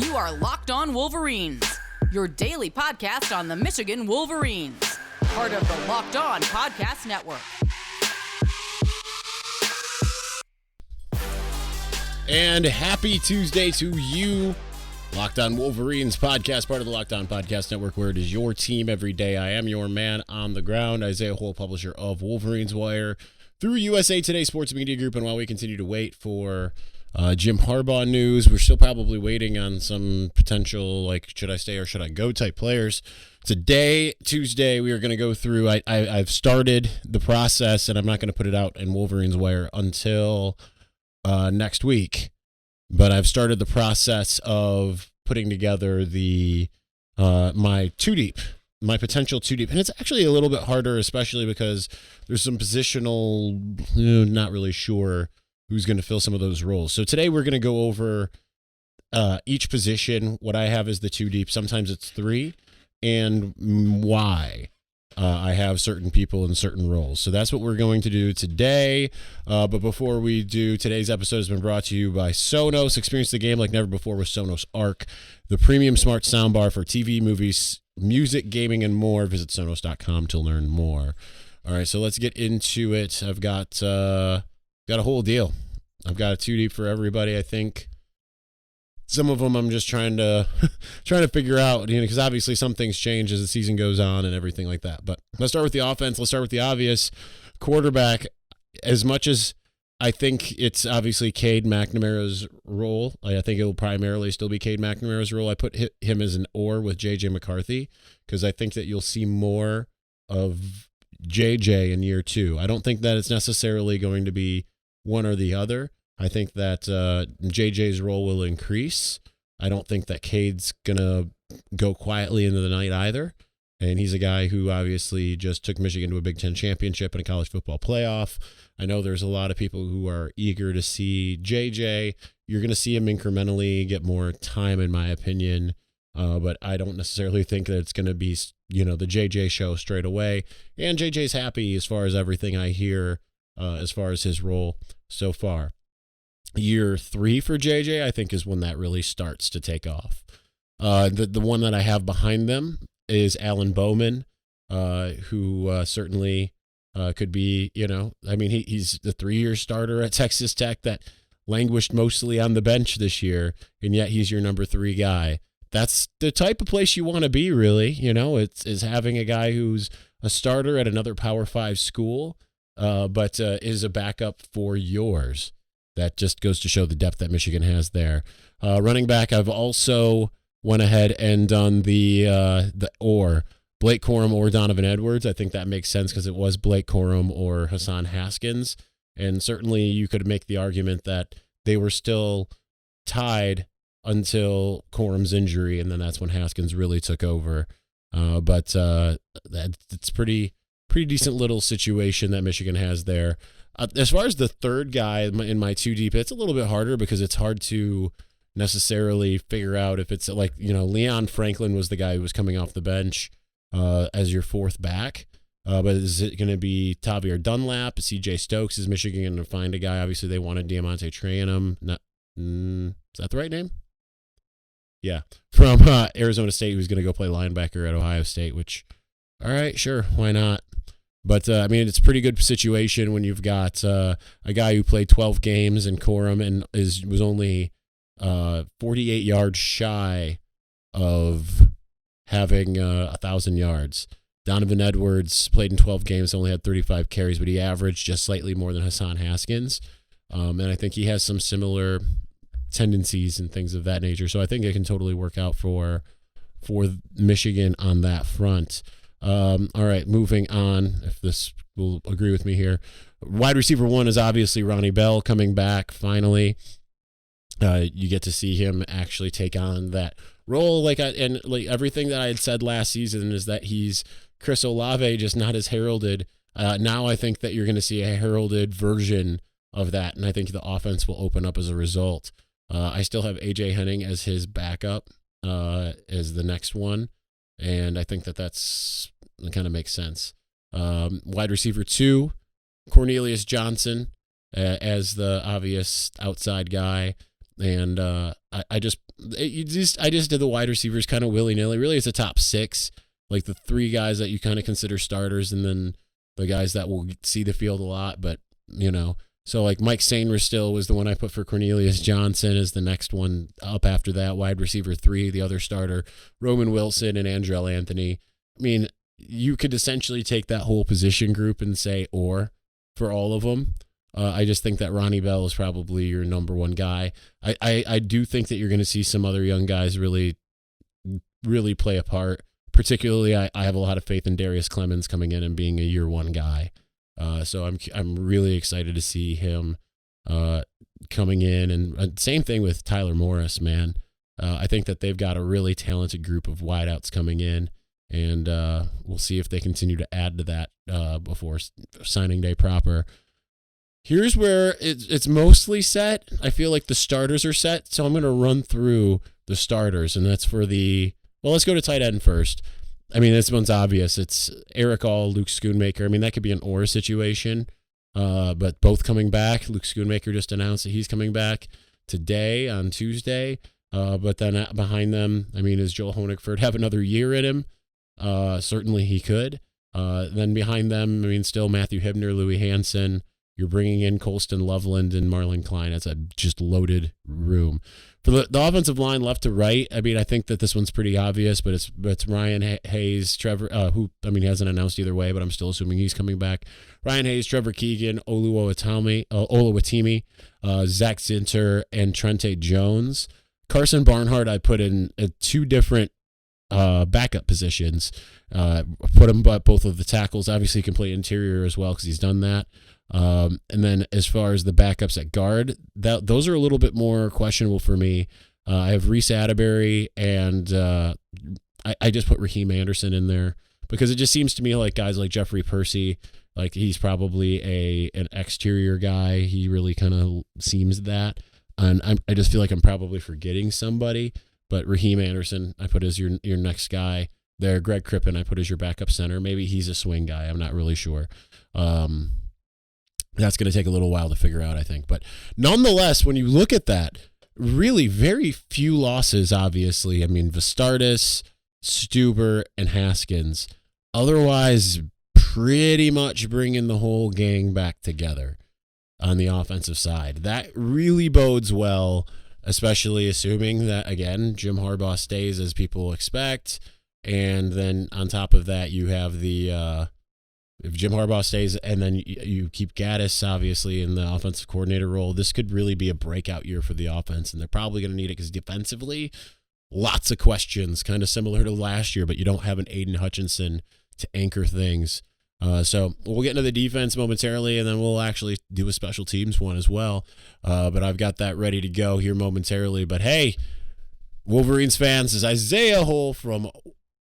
You are Locked On Wolverines, your daily podcast on the Michigan Wolverines, part of the Locked On Podcast Network. And happy Tuesday to you, Locked On Wolverines podcast, part of the Locked On Podcast Network, where it is your team every day. I am your man on the ground, Isaiah Hole, publisher of Wolverines Wire, through USA Today Sports Media Group. And while we continue to wait for Jim Harbaugh news, we're still probably waiting on some potential, like, should I stay or should I go type players. Today, Tuesday, we are going to go through, I've started the process, and I'm not going to put it out in Wolverines Wire until next week. But I've started the process of putting together the my potential two deep, and it's actually a little bit harder, especially because there's some positional, not really sure who's going to fill some of those roles. So today we're going to go over each position. What I have is the two deep. Sometimes it's three, and why I have certain people in certain roles. So that's what we're going to do today. But before we do, today's episode has been brought to you by Sonos. Experience the game like never before with Sonos Arc, the premium smart soundbar for TV, movies, music, gaming, and more. Visit Sonos.com to learn more. All right, so let's get into it. I've got a whole deal. I've got a two deep for everybody. I think some of them I'm just trying to figure out, because obviously some things change as the season goes on and everything like that. But let's start with the offense. Let's start with the obvious. Quarterback, as much as I think it's obviously Cade McNamara's role, I think it will primarily still be Cade McNamara's role. I put him as an or with J.J. McCarthy because I think that you'll see more of J.J. in year two. I don't think that it's necessarily going to be one or the other. I think that JJ's role will increase. I don't think that Cade's going to go quietly into the night either. And he's a guy who obviously just took Michigan to a Big Ten championship and a college football playoff. I know there's a lot of people who are eager to see JJ. You're going to see him incrementally get more time, in my opinion. But I don't necessarily think that it's going to be, the JJ show straight away. And JJ's happy as far as everything I hear, as far as his role so far. Year three for JJ, I think, is when that really starts to take off. The one that I have behind them is Alan Bowman, who certainly could be, he's the 3-year starter at Texas Tech that languished mostly on the bench this year, and yet he's your number 3 guy. That's the type of place you want to be, really. It's having a guy who's a starter at another Power 5 school, but is a backup for yours. That just goes to show the depth that Michigan has there. Running back, I've also went ahead and done the Blake Corum or Donovan Edwards. I think that makes sense because it was Blake Corum or Hassan Haskins. And certainly you could make the argument that they were still tied until Corum's injury, and then that's when Haskins really took over. But it's pretty decent little situation that Michigan has there. As far as the third guy in my two deep, it's a little bit harder because it's hard to necessarily figure out if it's like, Leon Franklin was the guy who was coming off the bench as your fourth back. But is it going to be Tavier Dunlap? CJ Stokes? Is Michigan going to find a guy? Obviously, they wanted Diamante Trayanum. Is that the right name? Yeah. From Arizona State, who's going to go play linebacker at Ohio State, which, all right, sure, why not? But, it's a pretty good situation when you've got a guy who played 12 games in Corum and was only 48 yards shy of having 1,000 yards. Donovan Edwards played in 12 games, only had 35 carries, but he averaged just slightly more than Hassan Haskins. And I think he has some similar tendencies and things of that nature. So I think it can totally work out for Michigan on that front. All right, moving on, if this will agree with me here. Wide receiver 1 is obviously Ronnie Bell coming back finally. You get to see him actually take on that role. And everything that I had said last season is that he's Chris Olave, just not as heralded. Now I think that you're going to see a heralded version of that, and I think the offense will open up as a result. I still have A.J. Henning as his backup as the next one. And I think that kind of makes sense. Wide receiver 2, Cornelius Johnson as the obvious outside guy. And I just I just did the wide receivers kind of willy-nilly. Really, it's a top 6, like the 3 guys that you kind of consider starters, and then the guys that will see the field a lot. But, so like Mike Sainristil still was the one I put for Cornelius Johnson is the next one up after that. Wide receiver 3, the other starter, Roman Wilson and Andrell Anthony. I mean, you could essentially take that whole position group and say or for all of them. I just think that Ronnie Bell is probably your number one guy. I do think that you're going to see some other young guys really, really play a part. Particularly, I have a lot of faith in Darius Clemens coming in and being a year 1 guy. So I'm really excited to see him coming in. And same thing with Tyler Morris, man. I think that they've got a really talented group of wideouts coming in. And we'll see if they continue to add to that before signing day proper. Here's where it's mostly set. I feel like the starters are set, so I'm going to run through the starters, and that's for let's go to tight end first. I mean, this one's obvious. It's Eric All, Luke Schoonmaker. I mean, that could be an or situation, but both coming back. Luke Schoonmaker just announced that he's coming back today on Tuesday, but then behind them, I mean, does Joel Honigford have another year in him? Certainly he could. Then behind them, I mean, still Matthew Hibner, Louis Hansen. You're bringing in Colston Loveland and Marlon Klein. That's a just loaded room. For the offensive line left to right, I mean, I think that this one's pretty obvious, but it's Ryan Hayes, Trevor, he hasn't announced either way, but I'm still assuming he's coming back. Ryan Hayes, Trevor Keegan, Oluwatimi, Zach Zinter, and Trente Jones. Carson Barnhart, I put in 2 different backup positions. Put him at both of the tackles. Obviously, he can play interior as well because he's done that. And then as far as the backups at guard, those are a little bit more questionable for me. I have Reese Atterbury, and I just put Raheem Anderson in there because it just seems to me like guys like Jeffrey Percy, like he's probably an exterior guy. He really kind of seems that. And I just feel like I'm probably forgetting somebody, but Raheem Anderson, I put as your next guy there. Greg Crippen, I put as your backup center. Maybe he's a swing guy. I'm not really sure. That's going to take a little while to figure out, I think. But nonetheless, when you look at that, really very few losses, obviously. I mean, Vastardis, Stuber, and Haskins. Otherwise, pretty much bringing the whole gang back together on the offensive side. That really bodes well, especially assuming that, again, Jim Harbaugh stays as people expect. And then on top of that, you have if Jim Harbaugh stays and then you keep Gaddis, obviously, in the offensive coordinator role, this could really be a breakout year for the offense. And they're probably going to need it because defensively, lots of questions, kind of similar to last year, but you don't have an Aiden Hutchinson to anchor things. So we'll get into the defense momentarily, and then we'll actually do a special teams one as well. But I've got that ready to go here momentarily. But hey, Wolverines fans, this is Isaiah Hole from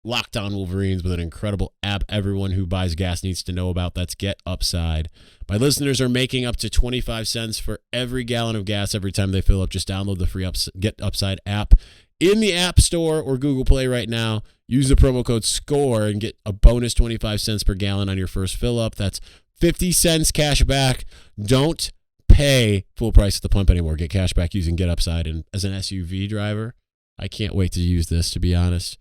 Locked On Wolverines with an incredible app everyone who buys gas needs to know about. That's Get Upside. My listeners are making up to 25 cents for every gallon of gas every time they fill up. Just download the free Get Upside app in the App Store or Google Play right now. Use the promo code SCORE and get a bonus 25 cents per gallon on your first fill up. That's 50 cents cash back. Don't pay full price at the pump anymore. Get cash back using Get Upside. And as an SUV driver, I can't wait to use this, to be honest.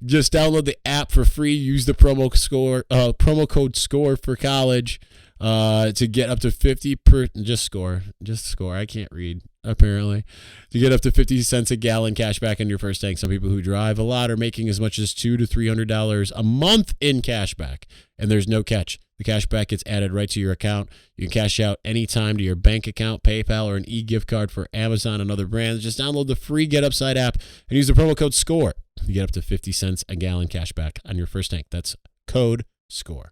Just download the app for free. Use the promo code SCORE for college to get up to 50 per just score. I can't read, apparently. To get up to 50 cents a gallon cash back on your first tank. Some people who drive a lot are making as much as $200 to $300 a month in cash back, and there's no catch. The cash back gets added right to your account. You can cash out anytime to your bank account, PayPal, or an e-gift card for Amazon and other brands. Just download the free Get Upside app and use the promo code SCORE. You get up to 50 cents a gallon cash back on your first tank. That's code SCORE.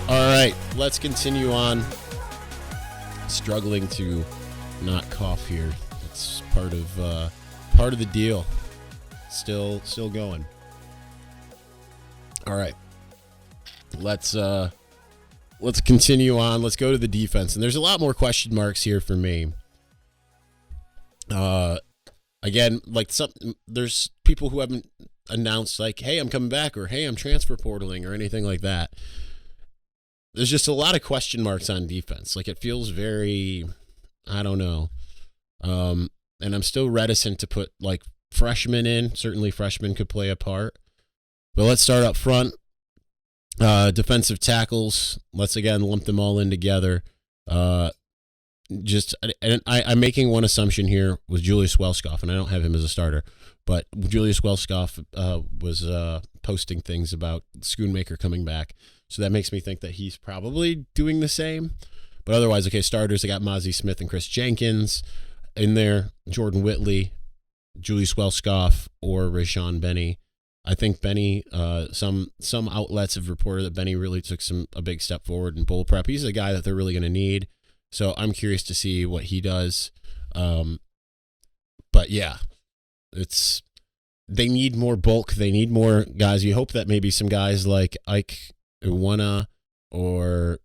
All right, let's continue on. Struggling to not cough here. It's part of the deal. Still going. All right. Let's continue on. Let's go to the defense. And there's a lot more question marks here for me. Again, like there's people who haven't announced like, hey, I'm coming back, or hey, I'm transfer portaling, or anything like that. there's just a lot of question marks on defense. Like, it feels very, I don't know. And I'm still reticent to put like freshmen in. Certainly freshmen could play a part. But let's start up front. Defensive tackles. Let's again lump them all in together. I'm making one assumption here with Julius Welskoff, and I don't have him as a starter. But Julius Welskoff was posting things about Schoonmaker coming back. So that makes me think that he's probably doing the same. But otherwise, okay, starters, I got Mozzie Smith and Chris Jenkins in there, Jordan Whitley, Julius Welskoff, or Rashawn Benny. I think Benny, some outlets have reported that Benny really took a big step forward in bowl prep. He's a guy that they're really going to need. So I'm curious to see what he does. But yeah, they need more bulk. They need more guys. You hope that maybe some guys like Ike Iwuna or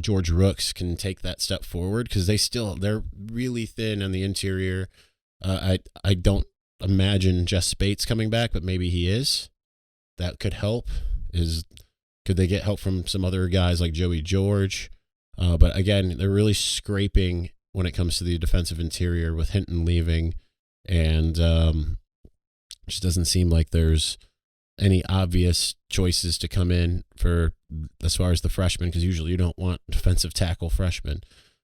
George Rooks can take that step forward, because they're really thin on the interior. I don't imagine Jess Spates coming back, but maybe he is. That could help. Could they get help from some other guys like Joey George? But again, they're really scraping when it comes to the defensive interior with Hinton leaving, and just doesn't seem like there's any obvious choices to come in for as far as the freshmen, because usually you don't want defensive tackle freshmen.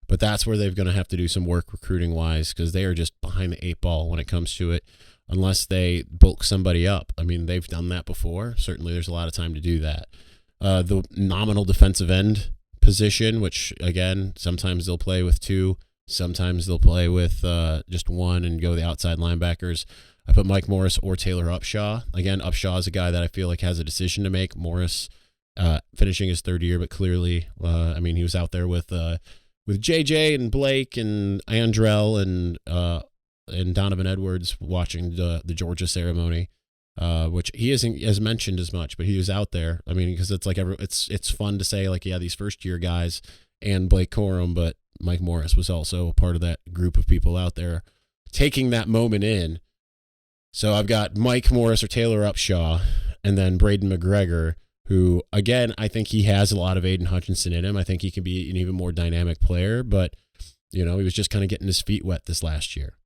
But that's where they're going to have to do some work recruiting-wise, because they are just behind the eight ball when it comes to it, unless they bulk somebody up. I mean, they've done that before. Certainly there's a lot of time to do that. The nominal defensive end position, which, again, sometimes they'll play with two, sometimes they'll play with just one and go the outside linebackers. I put Mike Morris or Taylor Upshaw. Again, Upshaw is a guy that I feel like has a decision to make. Morris finishing his third year, but clearly, he was out there with JJ and Blake and Andrell and Donovan Edwards watching the Georgia ceremony, which he isn't as mentioned as much, but he was out there. I mean, because it's like it's fun to say like, yeah, these first year guys and Blake Corum, but Mike Morris was also a part of that group of people out there taking that moment in. So I've got Mike Morris or Taylor Upshaw, and then Braden McGregor, who, again, I think he has a lot of Aiden Hutchinson in him. I think he can be an even more dynamic player, but, he was just kind of getting his feet wet this last year.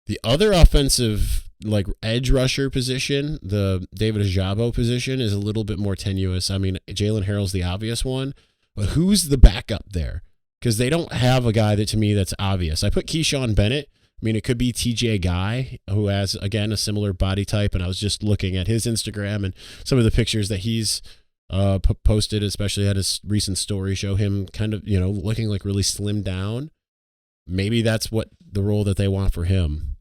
The other offensive, like, edge rusher position, the David Ajabo position, is a little bit more tenuous. I mean, Jalen Harrell's the obvious one, but who's the backup there? Because they don't have a guy that, to me, that's obvious. I put Keyshawn Bennett. I mean, it could be TJ Guy, who has, again, a similar body type, and I was just looking at his Instagram, and some of the pictures that he's posted, especially at his recent story, show him kind of, looking like really slimmed down. Maybe that's what the role that they want for him.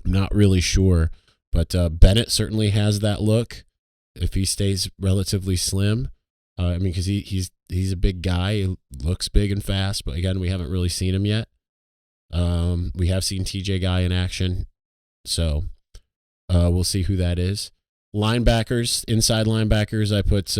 I'm not really sure, but Bennett certainly has that look if he stays relatively slim. Because he's a big guy, he looks big and fast, but again, we haven't really seen him yet. We have seen TJ Guy in action, so we'll see who that is. Linebackers, inside linebackers, I put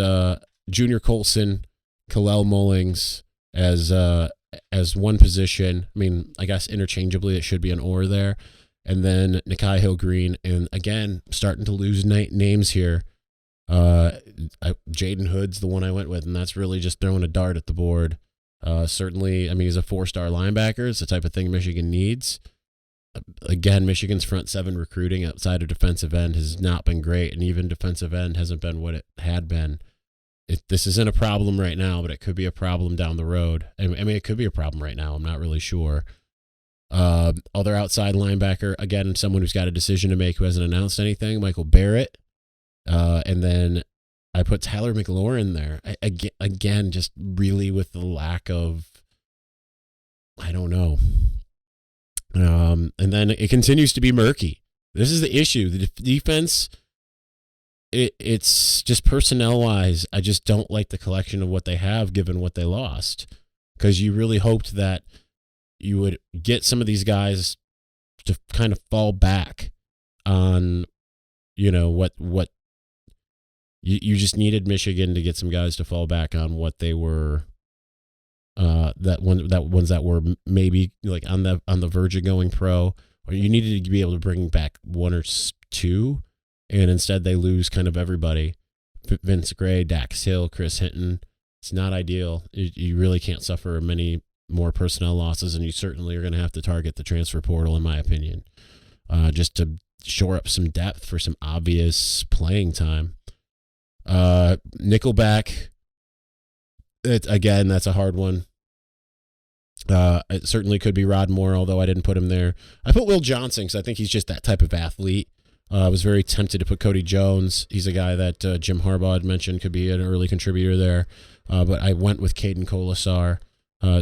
Junior Colson, Kalel Mullings as one position. I mean, I guess interchangeably it should be an or there. And then Nikai Hill-Green, and again, starting to lose names here. Jaden Hood's the one I went with, and that's really just throwing a dart at the board. Certainly, he's a 4-star linebacker. It's the type of thing Michigan needs. Again, Michigan's front seven recruiting outside of defensive end has not been great, and even defensive end hasn't been what it had been. This isn't a problem right now, but it could be a problem down the road. It could be a problem right now. I'm not really sure. Other outside linebacker, again, someone who's got a decision to make who hasn't announced anything, Michael Barrett. And then I put Tyler McLaurin there. Again, just really with the lack of, I don't know. And then it continues to be murky. This is the issue. The defense, it's just personnel-wise, I just don't like the collection of what they have given what they lost. Because you really hoped that you would get some of these guys to kind of fall back on, what you just needed Michigan to get some guys to fall back on what they were, ones that were maybe like on the verge of going pro, or you needed to be able to bring back one or two, and instead they lose kind of everybody. Vince Gray, Dax Hill, Chris Hinton. It's not ideal. You really can't suffer many more personnel losses, and you certainly are going to have to target the transfer portal, in my opinion, just to shore up some depth for some obvious playing time. Nickelback, again, that's a hard one. It certainly could be Rod Moore, although I didn't put him there. I put Will Johnson because I think he's just that type of athlete. I was very tempted to put Cody Jones. He's a guy that Jim Harbaugh had mentioned could be an early contributor there. But I went with Caden Colasar.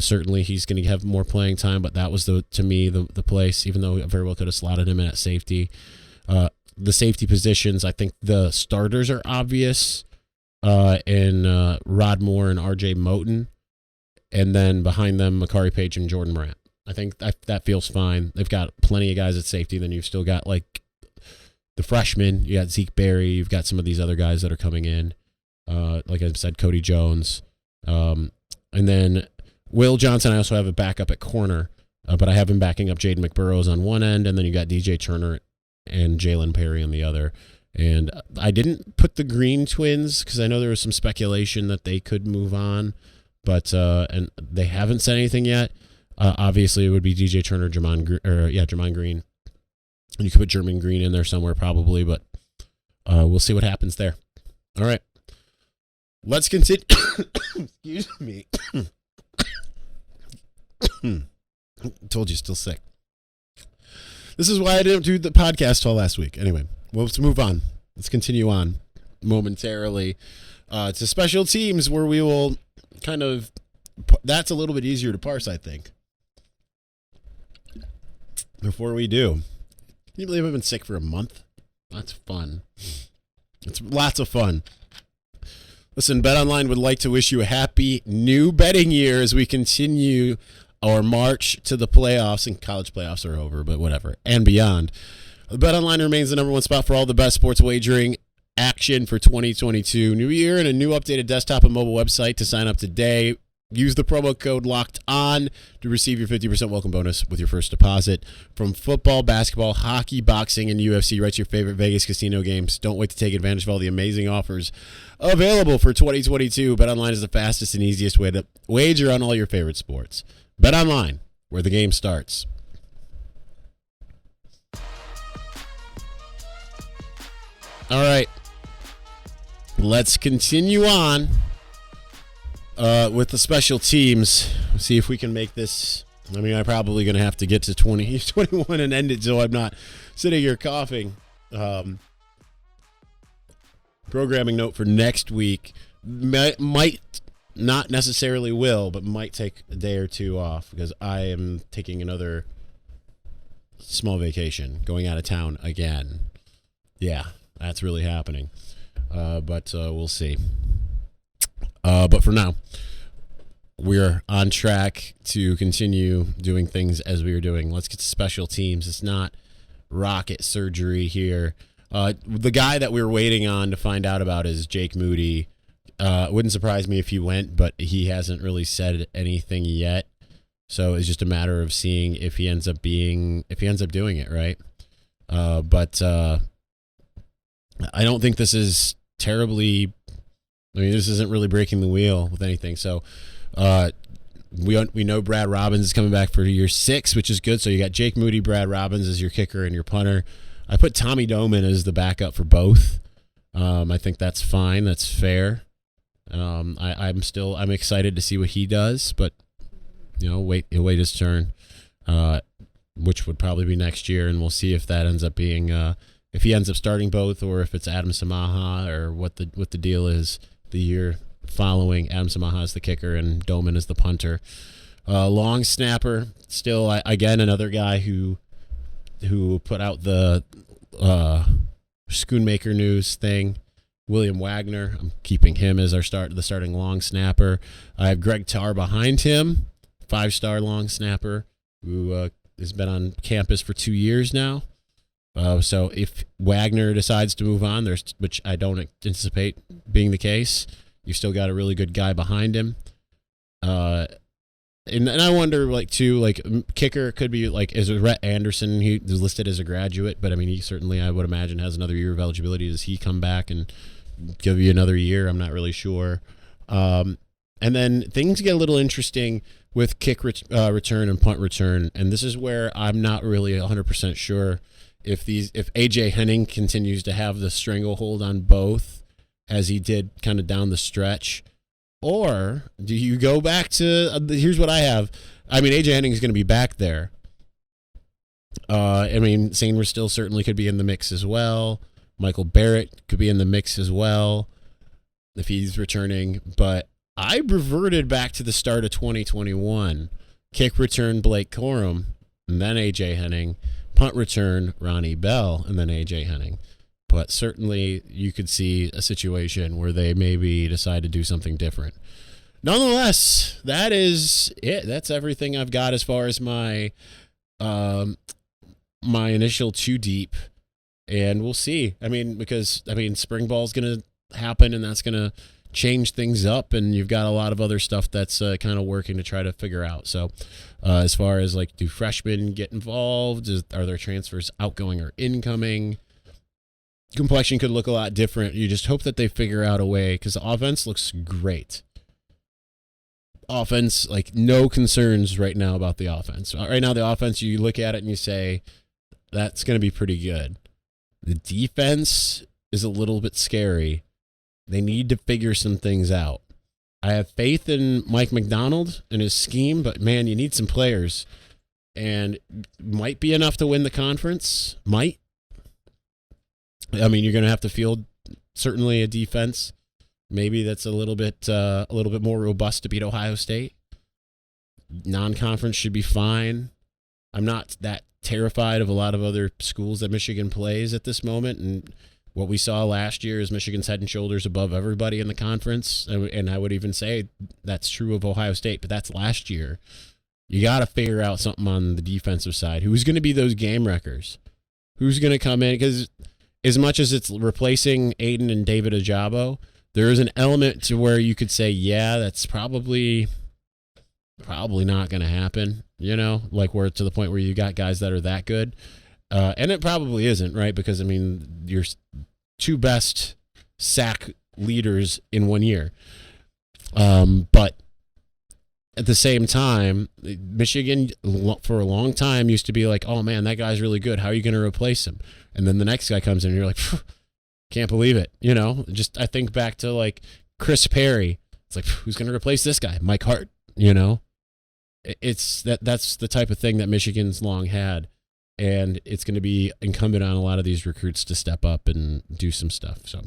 Certainly he's going to have more playing time, but that was, to me, the place, even though I very well could have slotted him in at safety. The safety positions, I think the starters are obvious in Rod Moore and R.J. Moten. And then behind them, Makari Page and Jordan Morant. I think that feels fine. They've got plenty of guys at safety. Then you've still got like the freshmen. You got Zeke Berry. You've got some of these other guys that are coming in. Like I said, Cody Jones. And then Will Johnson, I also have a backup at corner. But I have him backing up Jaden McBurrows on one end. And then you got DJ Turner and Jalen Perry on the other. And I didn't put the Green twins because I know there was some speculation that they could move on. But and they haven't said anything yet. Obviously, it would be DJ Turner, Jermaine Green. And you could put Jermaine Green in there somewhere probably, but we'll see what happens there. All right. Let's continue. Excuse me. Told you, still sick. This is why I didn't do the podcast all last week. Anyway, let's move on. Let's continue on momentarily to special teams where we will kind of, that's a little bit easier to parse, I think. Before we do, can you believe I've been sick for a month? That's fun. It's lots of fun. Listen, BetOnline would like to wish you a happy new betting year as we continue our march to the playoffs, and college playoffs are over, but whatever, and beyond. BetOnline remains the number one spot for all the best sports wagering action for 2022. New year and a new updated desktop and mobile website to sign up today. Use the promo code LOCKEDON to receive your 50% welcome bonus with your first deposit. From football, basketball, hockey, boxing, and UFC, right to your favorite Vegas casino games. Don't wait to take advantage of all the amazing offers available for 2022. BetOnline is the fastest and easiest way to wager on all your favorite sports. BetOnline, where the game starts. All right. Let's continue on with the special teams. See if we can make this. I mean, I'm probably going to have to get to 21 and end it so I'm not sitting here coughing. Programming note for next week. Might not necessarily will, but might take a day or two off because I am taking another small vacation, going out of town again. Yeah, that's really happening. But we'll see. But for now, we're on track to continue doing things as we were doing. Let's get to special teams. It's not rocket surgery here. The guy that we were waiting on to find out about is Jake Moody. It wouldn't surprise me if he went, but he hasn't really said anything yet. So it's just a matter of seeing if he ends up doing it, right? But I don't think this is terribly. I mean, this isn't really breaking the wheel with anything. So we know Brad Robbins is coming back for year 6, which is good. So you got Jake Moody, Brad Robbins as your kicker and your punter. I put Tommy Doman as the backup for both. I think that's fine. That's fair. I'm excited to see what he does, but he'll wait his turn, which would probably be next year, and we'll see if that ends up being if he ends up starting both, or if it's Adam Samaha, or what the deal is the year following. Adam Samaha is the kicker and Doman is the punter. Long snapper, still again another guy who put out the Schoonmaker news thing. William Wagner, I'm keeping him as the starting long snapper. I have Greg Tarr behind him, 5-star long snapper who has been on campus for 2 years now. So if Wagner decides to move on, which I don't anticipate being the case, you've still got a really good guy behind him. And I wonder, kicker could be is Rhett Anderson. He was listed as a graduate, but I mean, he certainly, I would imagine, has another year of eligibility. Does he come back and give you another year? I'm not really sure. And then things get a little interesting with kick return and punt return. And this is where I'm not really 100% sure if AJ Henning continues to have the stranglehold on both as he did kind of down the stretch, or do you go back to here's what I have. I mean, AJ Henning is going to be back there. I mean, Sainers still certainly could be in the mix as well. Michael Barrett could be in the mix as well if he's returning. But I reverted back to the start of 2021. Kick return, Blake Corum, and then AJ Henning. Punt return, Ronnie Bell, and then AJ Henning. But certainly you could see a situation where they maybe decide to do something different. Nonetheless, that is it. That's everything I've got as far as my my initial too deep. And we'll see. I mean, because spring ball is going to happen, and that's going to change things up, and you've got a lot of other stuff that's kind of working to try to figure out. So as far as like, do freshmen get involved? Are there transfers outgoing or incoming? Complexion could look a lot different. You just hope that they figure out a way, because the offense looks great. Offense, like, no concerns right now about the offense. Right now, the offense, you look at it and you say, that's going to be pretty good. The defense is a little bit scary. They need to figure some things out. I have faith in Mike McDonald and his scheme, but, man, you need some players. And might be enough to win the conference. Might. I mean, you're going to have to field certainly a defense. Maybe that's a little bit more robust to beat Ohio State. Non-conference should be fine. I'm not that terrified of a lot of other schools that Michigan plays at this moment. And what we saw last year is Michigan's head and shoulders above everybody in the conference. And I would even say that's true of Ohio State, but that's last year. You got to figure out something on the defensive side. Who's going to be those game wreckers? Who's going to come in? Because as much as it's replacing Aiden and David Ajabo, there is an element to where you could say, yeah, that's probably not going to happen, like we're to the point where you got guys that are that good. And it probably isn't, right? Because, I mean, your two best sack leaders in 1 year. But at the same time, Michigan for a long time used to be like, oh, man, that guy's really good. How are you going to replace him? And then the next guy comes in and you're like, can't believe it. Just I think back to like Chris Perry. It's like, who's going to replace this guy? Mike Hart, It's that's the type of thing that Michigan's long had. And it's going to be incumbent on a lot of these recruits to step up and do some stuff. So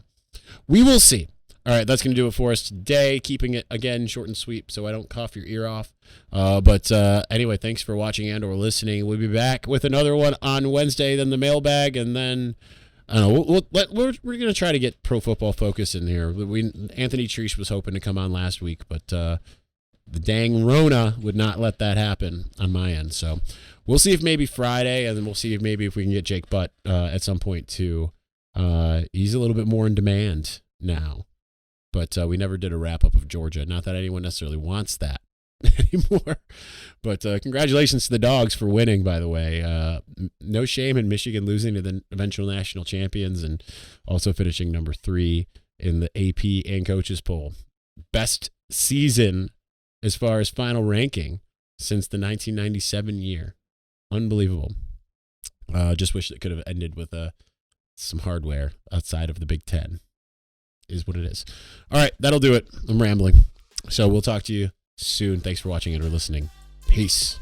we will see. All right, that's going to do it for us today. Keeping it, again, short and sweet so I don't cough your ear off. But anyway, thanks for watching and or listening. We'll be back with another one on Wednesday, then the mailbag, and then I don't know. We're going to try to get Pro Football Focus in here. Anthony Treese was hoping to come on last week, but the dang Rona would not let that happen on my end. So we'll see if maybe Friday, and then we'll see if maybe if we can get Jake Butt at some point too. He's a little bit more in demand now. But we never did a wrap-up of Georgia. Not that anyone necessarily wants that anymore. But congratulations to the Dogs for winning, by the way. No shame in Michigan losing to the eventual national champions and also finishing number 3 in the AP and coaches poll. Best season as far as final ranking since the 1997 year. Unbelievable. Just wish it could have ended with some hardware outside of the Big Ten. Is what it is. All right, that'll do it. I'm rambling. So we'll talk to you soon. Thanks for watching and or listening. Peace.